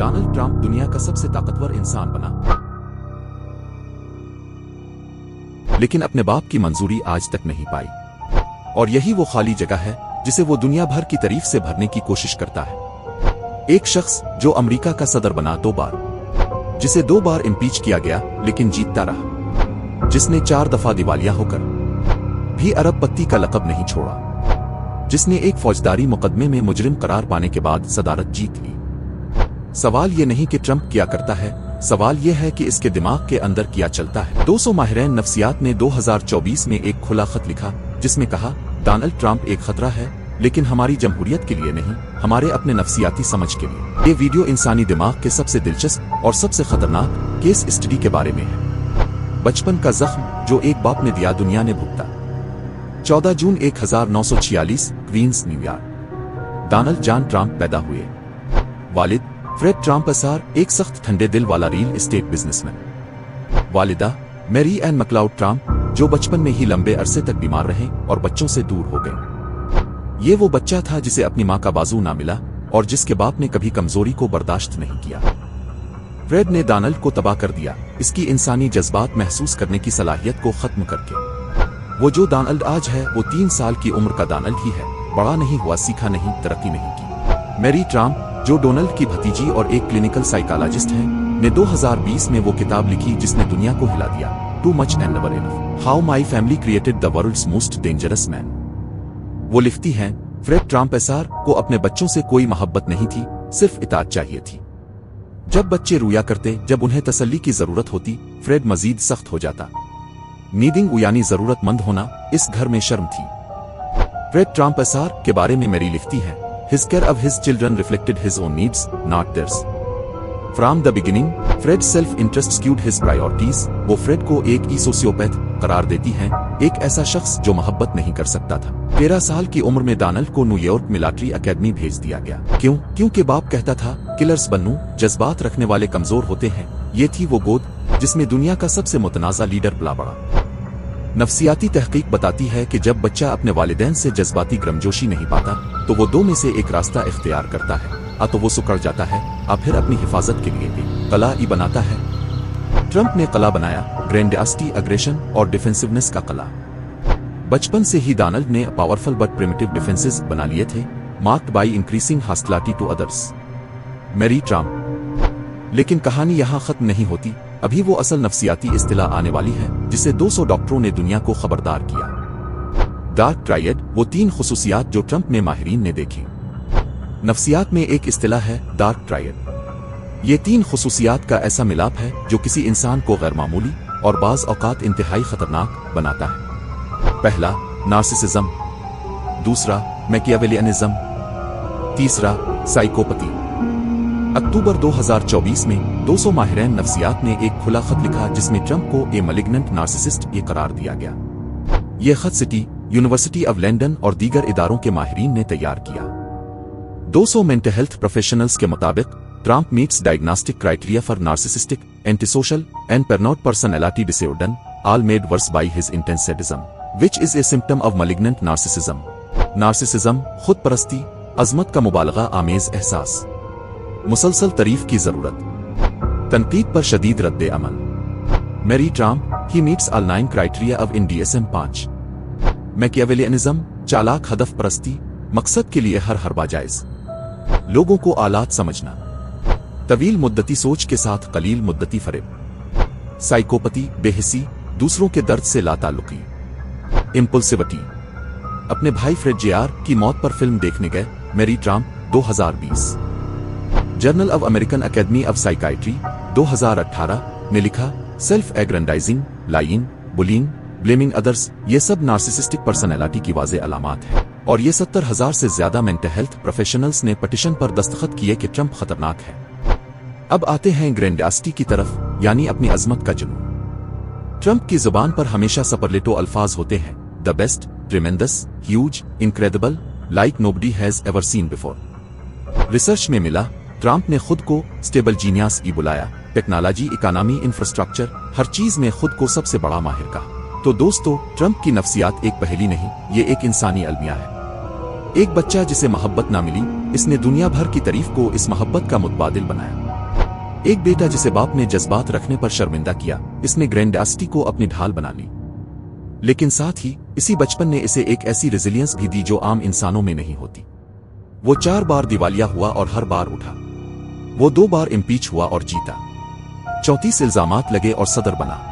Donald Trump दुनिया का सबसे ताकतवर इंसान बना, लेकिन अपने बाप की मंजूरी आज तक नहीं पाई। और यही वो खाली जगह है जिसे वो दुनिया भर की तारीफ से भरने की कोशिश करता है। एक शख्स जो अमेरिका का सदर बना 2 बार, जिसे 2 बार इम्पीच किया गया लेकिन जीतता रहा, जिसने 4 दफा दिवालिया होकर भी अरबपति का लक़ब नहीं छोड़ा, जिसने एक फौजदारी मुकदमे में मुजरिम करार पाने के बाद सदारत जीत ली। सवाल ये नहीं कि ट्रंप क्या करता है, सवाल यह है कि इसके दिमाग के अंदर क्या चलता है। 200 माहिरीन नफ्सियात ने 2024 में एक खुला खत लिखा जिसमें कहा, डोनाल्ड ट्रंप एक खतरा है, लेकिन हमारी जमहूरियत के लिए नहीं, हमारे अपने नफ्सियाती समझ के लिए। ये वीडियो इंसानी दिमाग के सबसे दिलचस्प और सबसे खतरनाक केस स्टडी के बारे में है। बचपन का जख्म जो एक बाप ने दिया दुनिया ने भुगता। 14 June 1946 Queens, New York. Donald John Trump पैदा हुए। वालिद फ्रेड ट्रंप एसआर एक सख्त ठंडे दिल वाला रियल एस्टेट बिजनेसमैन। वालिदा मैरी एन मैक्लाउड ट्रंप जो बचपन में ही लंबे अरसे तक बीमार रहे और बच्चों से दूर हो गए। ये वो बच्चा था जिसे अपनी मां का बाजू ना मिला और जिसके बाप ने कभी कमजोरी को बर्दाश्त नहीं किया। फ्रेड ने डोनाल्ड को तबाह कर दिया, इसकी इंसानी जज्बात महसूस करने की सलाहियत को खत्म करके। वो जो डोनाल्ड आज है वो 3 साल की उम्र का डोनाल्ड ही है, बड़ा नहीं हुआ, सीखा नहीं, तरक्की नहीं की। मैरी ट्रंप जो डोनाल्ड की भतीजी और एक क्लिनिकल साइकोलॉजिस्ट है, ने 2020 में वो किताब लिखी जिसने दुनिया को हिला दिया, too much and never enough, how my family created the world's most dangerous man. वो लिखती हैं, फ्रेड ट्रंप एसआर को अपने बच्चों से कोई मोहब्बत नहीं थी, सिर्फ इताअत चाहिए थी। जब बच्चे रोया करते, जब उन्हें तसल्ली की जरूरत होती, फ्रेड मजीद सख्त हो जाता। नीडिंग यानी जरूरतमंद होना इस घर में शर्म थी। फ्रेड ट्रंप एसआर के बारे में मैरी लिखती है, His care of his children reflected his own needs, not theirs. From the beginning, Fred's self-interest skewed his priorities. वो फ्रेड को एक सोशियोपैथ करार देती हैं, एक ऐसा शख्स जो मोहब्बत नहीं कर सकता था। 13 साल की उम्र में डोनाल्ड को न्यूयॉर्क मिलिट्री एकेडमी भेज दिया गया। क्यों? क्योंकि बाप कहता था, किलर्स बनूं, जज्बात रखने वाले कमजोर होते हैं। ये थी वो गोद जिसमें दुनिया का सबसे मुतनाज़ा लीडर पला बड़ा। नफ्सियाती तहकीक बताती है कि जब बच्चा अपने वालिदैन से जज्बाती गर्मजोशी नहीं पाता तो वो 2 में से एक रास्ता इख्तियार करता है, आ तो वो सुकड़ जाता है, आ फिर अपनी हिफाजत के लिए एक कला ही बनाता है। ट्रंप ने कला बनाया, ग्रैंडियोसिटी, अग्रेशन और डिफेंसिवनेस का कला। बचपन से ही डोनाल्ड ने पावरफुल बट प्रिमिटिव डिफेंसेस बना लिए थे, marked by increasing hostility to others. Mary Trump. लेकिन कहानी यहाँ खत्म नहीं होती, अभी वो असल नफ्सियाती इस्तिला आने वाली है जिसे 200 डॉक्टरों ने दुनिया को खबरदार किया। डार्क ट्रायड, वो 3 खुसूसियात जो ट्रंप ने माहिरीन ने देखी। नफ्सियात में एक इस्तिला है डार्क ट्रायड। ये 3 खुसूसियात का ऐसा मिलाप है जो किसी इंसान को गैर मामूली और बाज औकात इंतहाई खतरनाक बनाता है। पहला, नार्सिसिज्म। दूसरा, मैकियावेलियनिज्म। तीसरा, साइकोपैथी। अक्टूबर 2024 में 200 माहिरीन नफ्सियात ने एक खुला खत लिखा जिसमें ट्रंप को ए मैलिग्नेंट नार्सिसिस्ट ये करार दिया गया। ये खत सिटी, यूनिवर्सिटी ऑफ लंदन और दीगर इदारों के माहिरीन ने तैयार किया। 200 मेंटल हेल्थ प्रोफेशनल्स के मुताबिक Trump meets diagnostic criteria for narcissistic, antisocial and paranoid personality disorder, all made worse by his intense sadism, which is a symptom of malignant narcissism. Narcissism खुद परस्ती, अजमत का मुबालगा आमेज एहसास, मुसलसल तारीफ की जरूरत, तनकीद पर शदीद रद्द अमल। Mary Trump, he meets all 9 criteria of in DSM-5। Machiavellianism, चालाक हदफ परस्ती, मकसद के लिए हर बाजाइज, लोगों को आलात समझना, तवील मुद्दती सोच के साथ कलील मुद्दती फरेब। साइकोपैथी, बेहिसी, दूसरों के दर्द से लाताल्लुकी। इम्पल्सिविटी, अपने भाई फ्रेड जेआर की मौत पर फिल्म देखने गए Mary Trump. 2020 journal of American Academy of Psychiatry 2018 ने लिखा, self aggrandizing, lying, bullying, blaming others, ये सब नार्सिसिस्टिक पर्सनैलिटी की वाज़े अलामात है। और ये 70,000 से ज्यादा मेंटल हेल्थ प्रोफेशनल्स ने पटिशन पर दस्तखत किए कि ट्रंप खतरनाक है। अब आते हैं ग्रैंडियोसिटी की तरफ, यानी अपनी अजमत का जुनून। ट्रंप की जुबान पर हमेशा सुपरलेटिव अल्फाज होते हैं, the best, tremendous, huge, incredible, like nobody has ever seen before. Research में मिला, ट्रंप ने खुद को स्टेबल जीनियस ही बुलाया, टेक्नोलॉजी, इकोनॉमी, इंफ्रास्ट्रक्चर, हर चीज में खुद को सबसे बड़ा माहिर कहा। तो दोस्तों, ट्रंप की नफ्सियात एक पहेली नहीं, ये एक इंसानी अलमिया है। एक बच्चा जिसे मोहब्बत ना मिली, इसने दुनिया भर की तारीफ को इस मोहब्बत का मुतबादिल बनाया। एक बेटा जिसे बाप ने जज्बात रखने पर शर्मिंदा किया, इसने ग्रैंडास्टी को अपनी ढाल बना ली। लेकिन साथ ही इसी बचपन ने इसे एक ऐसी रेजिलियंस भी दी जो आम इंसानों में नहीं होती। वो 4 बार दिवालिया हुआ और हर बार उठा। वो 2 बार इम्पीच हुआ और जीता। 34 इल्जामात लगे और सदर बना।